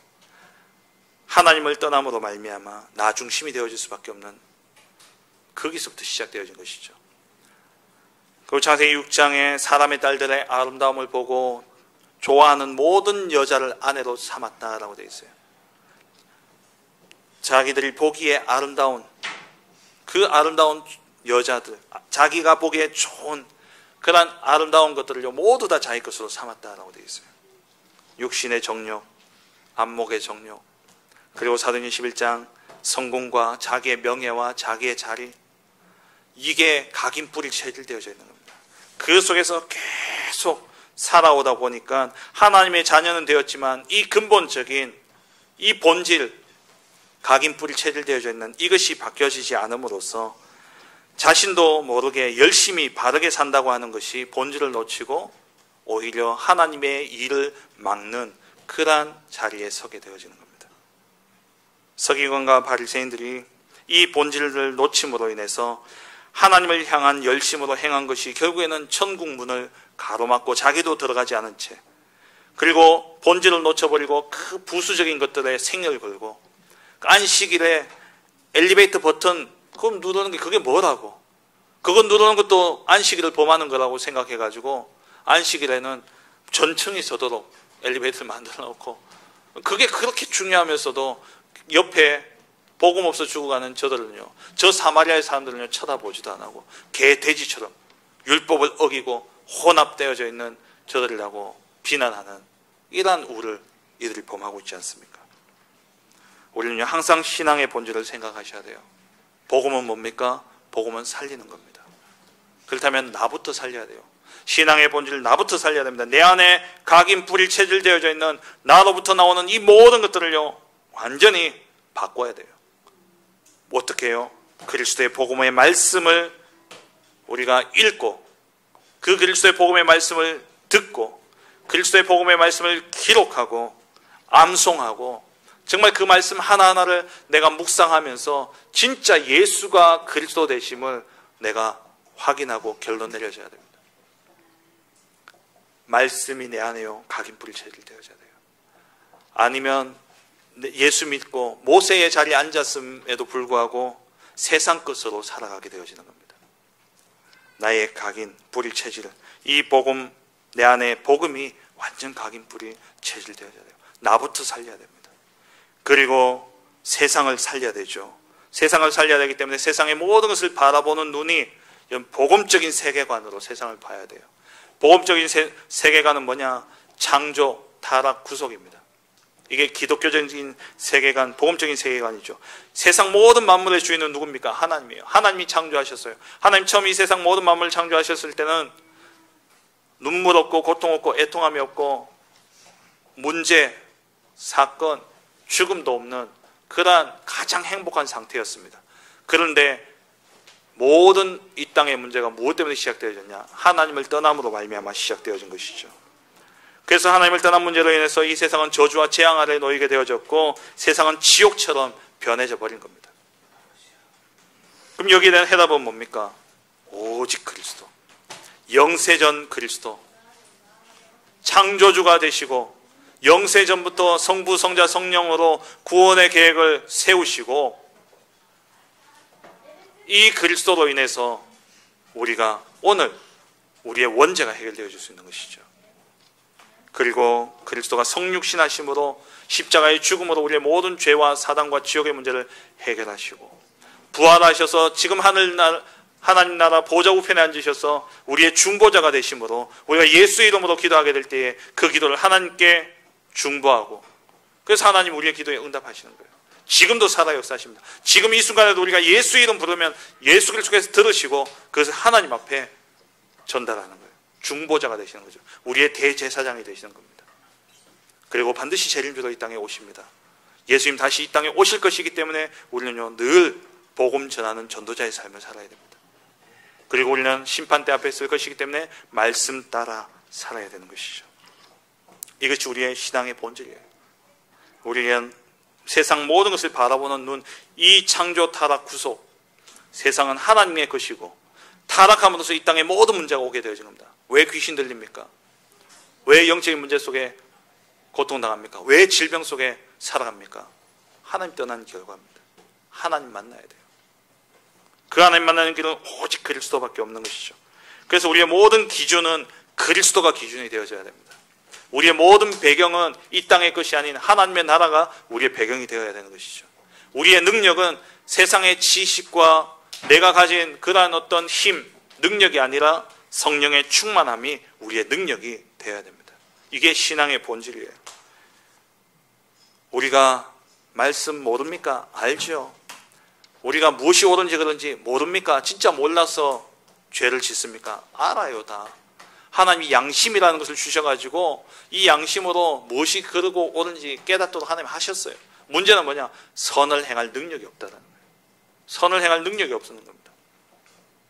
하나님을 떠남으로 말미암아 나 중심이 되어질 수밖에 없는, 거기서부터 시작되어진 것이죠. 그리고 창세기 6장에 사람의 딸들의 아름다움을 보고 좋아하는 모든 여자를 아내로 삼았다라고 되어 있어요. 자기들이 보기에 아름다운 그 아름다운 여자들, 자기가 보기에 좋은 그런 아름다운 것들을 모두 다 자기 것으로 삼았다라고 되어 있어요. 육신의 정욕, 안목의 정욕, 그리고 사도행전 11장 성공과 자기의 명예와 자기의 자리, 이게 각인뿌리 체질되어져 있는 겁니다. 그 속에서 계속 살아오다 보니까 하나님의 자녀는 되었지만 이 근본적인 이 본질, 각인뿌리 체질되어져 있는 이것이 바뀌어지지 않음으로써 자신도 모르게 열심히 바르게 산다고 하는 것이 본질을 놓치고 오히려 하나님의 일을 막는 그러한 자리에 서게 되어지는 겁니다. 서기관과 바리새인들이 이 본질을 놓침으로 인해서 하나님을 향한 열심으로 행한 것이 결국에는 천국 문을 가로막고 자기도 들어가지 않은 채, 그리고 본질을 놓쳐버리고 그 부수적인 것들에 생각을 걸고 안식일에 엘리베이터 버튼 그걸 누르는 게 그게 뭐라고, 그건 누르는 것도 안식일을 범하는 거라고 생각해가지고 안식일에는 전층이 서도록 엘리베이터를 만들어 놓고, 그게 그렇게 중요하면서도 옆에 복음 없어 죽어가는 저들은요, 저 사마리아의 사람들은요 쳐다보지도 안 하고 개 돼지처럼 율법을 어기고 혼합되어져 있는 저들이라고 비난하는 이러한 우를 이들이 범하고 있지 않습니까? 우리는요 항상 신앙의 본질을 생각하셔야 돼요. 복음은 뭡니까? 복음은 살리는 겁니다. 그렇다면 나부터 살려야 돼요. 신앙의 본질을 나부터 살려야 됩니다. 내 안에 각인 뿌리 체질되어져 있는 나로부터 나오는 이 모든 것들을요 완전히 바꿔야 돼요. 어떻게 해요? 그리스도의 복음의 말씀을 우리가 읽고 그 그리스도의 복음의 말씀을 듣고 그리스도의 복음의 말씀을 기록하고 암송하고 정말 그 말씀 하나하나를 내가 묵상하면서 진짜 예수가 그리스도 되심을 내가 확인하고 결론 내려져야 됩니다. 말씀이 내 안에요 각인뿌리 체질되어져야 돼요. 아니면 예수 믿고 모세의 자리에 앉았음에도 불구하고 세상 것으로 살아가게 되어지는 겁니다. 나의 각인 뿌리 체질, 이 복음, 내 안에 복음이 완전 각인 뿌리 체질되어야 돼요. 나부터 살려야 됩니다. 그리고 세상을 살려야 되죠. 세상을 살려야 되기 때문에 세상의 모든 것을 바라보는 눈이 복음적인 세계관으로 세상을 봐야 돼요. 복음적인 세계관은 뭐냐? 창조, 타락, 구속입니다. 이게 기독교적인 세계관, 복음적인 세계관이죠. 세상 모든 만물의 주인은 누굽니까? 하나님이에요. 하나님이 창조하셨어요. 하나님 처음 이 세상 모든 만물을 창조하셨을 때는 눈물 없고 고통 없고 애통함이 없고 문제, 사건, 죽음도 없는 그러한 가장 행복한 상태였습니다. 그런데 모든 이 땅의 문제가 무엇 때문에 시작되어졌냐? 하나님을 떠남으로 말미암아 시작되어진 것이죠. 그래서 하나님을 떠난 문제로 인해서 이 세상은 저주와 재앙 아래 놓이게 되어졌고 세상은 지옥처럼 변해져 버린 겁니다. 그럼 여기에 대한 해답은 뭡니까? 오직 그리스도, 영세전 그리스도, 창조주가 되시고 영세전부터 성부, 성자, 성령으로 구원의 계획을 세우시고 이 그리스도로 인해서 우리가 오늘 우리의 원죄가 해결되어질 수 있는 것이죠. 그리고 그리스도가 성육신하심으로 십자가의 죽음으로 우리의 모든 죄와 사단과 지옥의 문제를 해결하시고 부활하셔서 지금 하나님 나라 보좌 우편에 앉으셔서 우리의 중보자가 되심으로 우리가 예수 이름으로 기도하게 될 때에 그 기도를 하나님께 중보하고 그래서 하나님 우리의 기도에 응답하시는 거예요. 지금도 살아 역사하십니다. 지금 이 순간에도 우리가 예수 이름 부르면 예수 그리스도께서 들으시고 그것을 하나님 앞에 전달하는 거예요. 중보자가 되시는 거죠. 우리의 대제사장이 되시는 겁니다. 그리고 반드시 재림주로 이 땅에 오십니다. 예수님 다시 이 땅에 오실 것이기 때문에 우리는요 늘 복음 전하는 전도자의 삶을 살아야 됩니다. 그리고 우리는 심판대 앞에 설 것이기 때문에 말씀 따라 살아야 되는 것이죠. 이것이 우리의 신앙의 본질이에요. 우리는 세상 모든 것을 바라보는 눈, 이 창조, 타락, 구속, 세상은 하나님의 것이고 타락함으로써 이 땅에 모든 문제가 오게 되어진 겁니다. 왜 귀신 들립니까? 왜 영적인 문제 속에 고통당합니까? 왜 질병 속에 살아갑니까? 하나님 떠난 결과입니다. 하나님 만나야 돼요. 그 하나님 만나는 길은 오직 그리스도밖에 없는 것이죠. 그래서 우리의 모든 기준은 그리스도가 기준이 되어져야 됩니다. 우리의 모든 배경은 이 땅의 것이 아닌 하나님의 나라가 우리의 배경이 되어야 되는 것이죠. 우리의 능력은 세상의 지식과 내가 가진 그러한 어떤 힘, 능력이 아니라 성령의 충만함이 우리의 능력이 되어야 됩니다. 이게 신앙의 본질이에요. 우리가 말씀 모릅니까? 알죠. 우리가 무엇이 옳은지 그런지 모릅니까? 진짜 몰라서 죄를 짓습니까? 알아요 다. 하나님이 양심이라는 것을 주셔가지고 이 양심으로 무엇이 그르고 옳은지 깨닫도록 하나님 하셨어요. 문제는 뭐냐? 선을 행할 능력이 없다는 거예요. 선을 행할 능력이 없는 겁니다.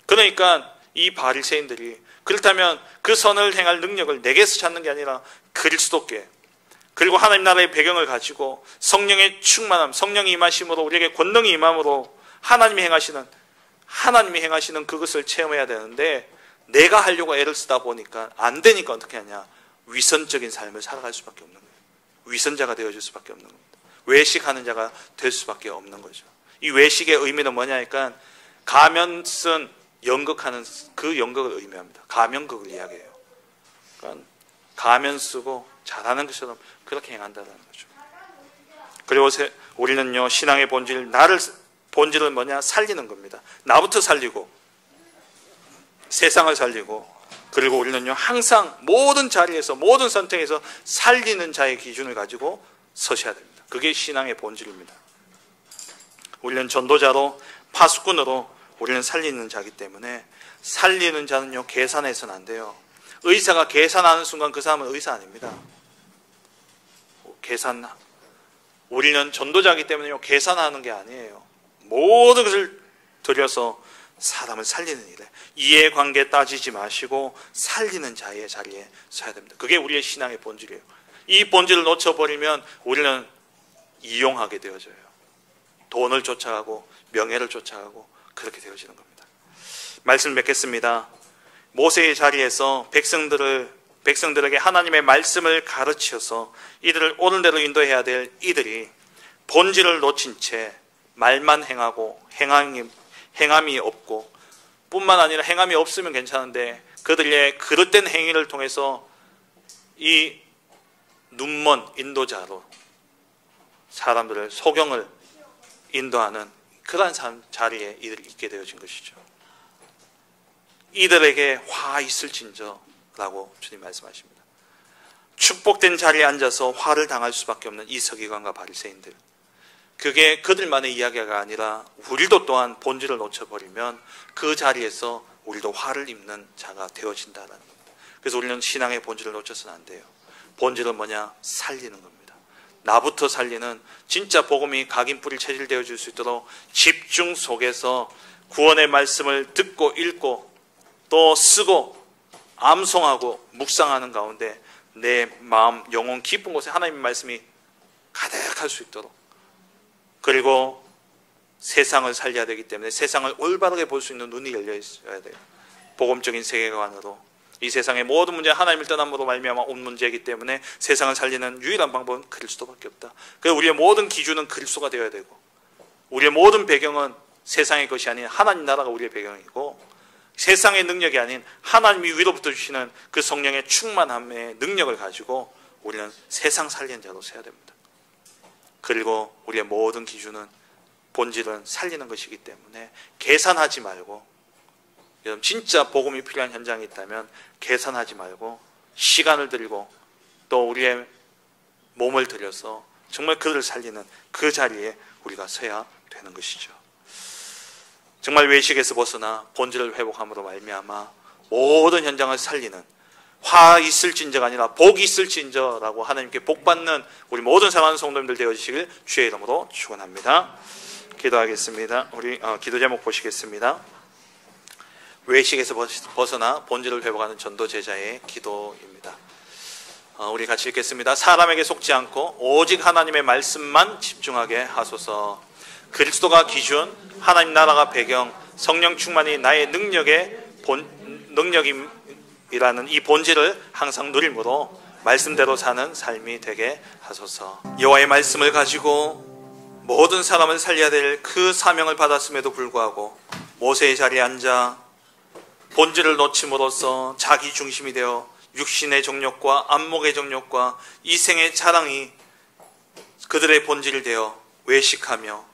그러니까 이 바리새인들이 그렇다면 그 선을 행할 능력을 내게서 찾는 게 아니라 그리스도께 그리고 하나님 나라의 배경을 가지고 성령의 충만함, 성령이 임하심으로 우리에게 권능이 임함으로 하나님이 행하시는 그것을 체험해야 되는데 내가 하려고 애를 쓰다 보니까 안 되니까 어떻게 하냐? 위선적인 삶을 살아갈 수밖에 없는 거예요. 위선자가 되어줄 수밖에 없는 겁니다. 외식하는 자가 될 수밖에 없는 거죠. 이 외식의 의미는 뭐냐니까 가면 쓴 연극하는 그 연극을 의미합니다. 가면극을 이야기해요. 그러니까 가면 쓰고 잘하는 것처럼 그렇게 행한다는 거죠. 그리고 우리는요 신앙의 본질은 뭐냐? 살리는 겁니다. 나부터 살리고 세상을 살리고 그리고 우리는요 항상 모든 자리에서 모든 선택에서 살리는 자의 기준을 가지고 서셔야 됩니다. 그게 신앙의 본질입니다. 우리는 전도자로 파수꾼으로 우리는 살리는 자이기 때문에 살리는 자는요 계산해서는 안 돼요. 의사가 계산하는 순간 그 사람은 의사 아닙니다. 우리는 전도자이기 때문에요 계산하는 게 아니에요. 모든 것을 들여서 사람을 살리는 일에 이해관계 따지지 마시고 살리는 자의 자리에 서야 됩니다. 그게 우리의 신앙의 본질이에요. 이 본질을 놓쳐버리면 우리는 이용하게 되어져요. 돈을 쫓아가고 명예를 쫓아가고 그렇게 되어지는 겁니다. 말씀을 맺겠습니다. 모세의 자리에서 백성들에게 하나님의 말씀을 가르치셔서 이들을 옳은 대로 인도해야 될 이들이 본질을 놓친 채 말만 행하고 행함이 없고 뿐만 아니라 행함이 없으면 괜찮은데 그들의 그릇된 행위를 통해서 이 눈먼 인도자로 사람들을 소경을 인도하는 그러한 자리에 이들이 있게 되어진 것이죠. 이들에게 화 있을진저 라고 주님 말씀하십니다. 축복된 자리에 앉아서 화를 당할 수밖에 없는 이 서기관과 바리새인들, 그게 그들만의 이야기가 아니라 우리도 또한 본질을 놓쳐버리면 그 자리에서 우리도 화를 입는 자가 되어진다는 겁니다. 그래서 우리는 신앙의 본질을 놓쳐서는 안 돼요. 본질은 뭐냐? 살리는 겁니다. 나부터 살리는 진짜 복음이 각인뿌리 체질되어 줄 수 있도록 집중 속에서 구원의 말씀을 듣고 읽고 또 쓰고 암송하고 묵상하는 가운데 내 마음, 영혼 깊은 곳에 하나님의 말씀이 가득할 수 있도록, 그리고 세상을 살려야 되기 때문에 세상을 올바르게 볼 수 있는 눈이 열려 있어야 돼요. 복음적인 세계관으로. 이 세상의 모든 문제, 하나님을 떠남으로 말미암아 온 문제이기 때문에 세상을 살리는 유일한 방법은 그리스도밖에 없다. 그래서 우리의 모든 기준은 그리스도가 되어야 되고, 우리의 모든 배경은 세상의 것이 아닌 하나님 나라가 우리의 배경이고, 세상의 능력이 아닌 하나님이 위로부터 주시는 그 성령의 충만함의 능력을 가지고 우리는 세상 살리는 자로 서야 됩니다. 그리고 우리의 모든 기준은, 본질은 살리는 것이기 때문에 계산하지 말고, 여러분 진짜 복음이 필요한 현장이 있다면 계산하지 말고 시간을 들이고 또 우리의 몸을 들여서 정말 그들을 살리는 그 자리에 우리가 서야 되는 것이죠. 정말 외식에서 벗어나 본질을 회복함으로 말미암아 모든 현장을 살리는, 화 있을진저가 아니라 복이 있을진저라고 하나님께 복받는 우리 모든 사랑하는 성도님들 되어주시길 주의 이름으로 축원합니다. 기도하겠습니다. 우리 기도 제목 보시겠습니다. 외식에서 벗어나 본질을 회복하는 전도 제자의 기도입니다. 우리 같이 읽겠습니다. 사람에게 속지 않고 오직 하나님의 말씀만 집중하게 하소서. 그리스도가 기준, 하나님 나라가 배경, 성령 충만이 나의 능력이라는 이 본질을 항상 누림으로 말씀대로 사는 삶이 되게 하소서. 여호와의 말씀을 가지고 모든 사람을 살려야 될 그 사명을 받았음에도 불구하고 모세의 자리에 앉아 본질을 놓침으로써 자기 중심이 되어 육신의 정욕과 안목의 정욕과 이생의 자랑이 그들의 본질이 되어 외식하며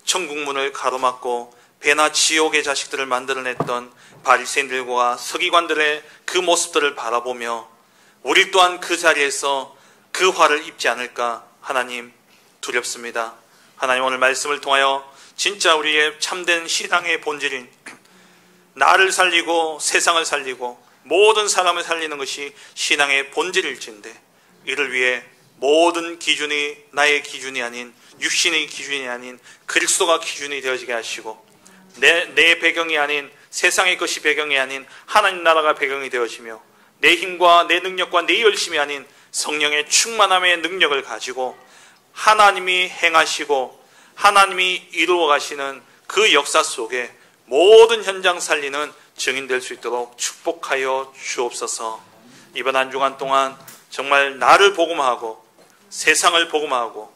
천국문을 가로막고 배나 지옥의 자식들을 만들어냈던 바리새인들과 서기관들의 그 모습들을 바라보며 우리 또한 그 자리에서 그 화를 입지 않을까 하나님 두렵습니다. 하나님 오늘 말씀을 통하여 진짜 우리의 참된 신앙의 본질인 나를 살리고 세상을 살리고 모든 사람을 살리는 것이 신앙의 본질일진데, 이를 위해 모든 기준이 나의 기준이 아닌 육신의 기준이 아닌 그리스도가 기준이 되어지게 하시고, 내 배경이 아닌 세상의 것이 배경이 아닌 하나님 나라가 배경이 되어지며, 내 힘과 내 능력과 내 열심이 아닌 성령의 충만함의 능력을 가지고 하나님이 행하시고 하나님이 이루어 가시는 그 역사 속에 모든 현장 살리는 증인될 수 있도록 축복하여 주옵소서. 이번 한 주간 동안 정말 나를 복음하고 세상을 복음하고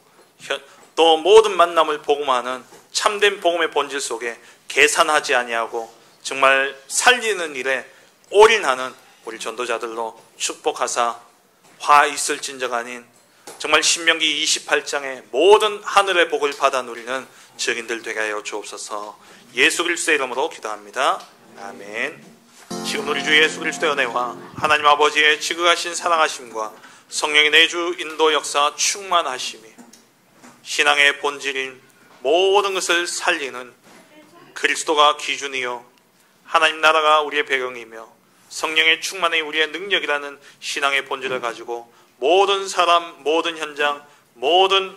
또 모든 만남을 복음하는 참된 복음의 본질 속에 계산하지 아니하고 정말 살리는 일에 올인하는 우리 전도자들로 축복하사 화 있을진저가 아닌 정말 신명기 28장의 모든 하늘의 복을 받아 누리는 증인들 되게 하여 주옵소서. 예수 그리스도의 이름으로 기도합니다. 아멘. 지금 우리 주 예수 그리스도의 은혜와 하나님 아버지의 지극하신 사랑하심과 성령의 내주 인도 역사 충만하심이 신앙의 본질인 모든 것을 살리는 그리스도가 기준이요 하나님 나라가 우리의 배경이며 성령의 충만이 우리의 능력이라는 신앙의 본질을 가지고 모든 사람, 모든 현장, 모든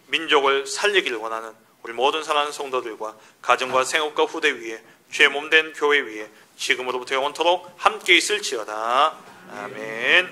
민족을 살리기를 원하는 우리 모든 사랑하는 성도들과 가정과 생업과 후대 위에 죄 몸된 교회 위에 지금으로부터 영원토록 함께 있을지어다. 아멘.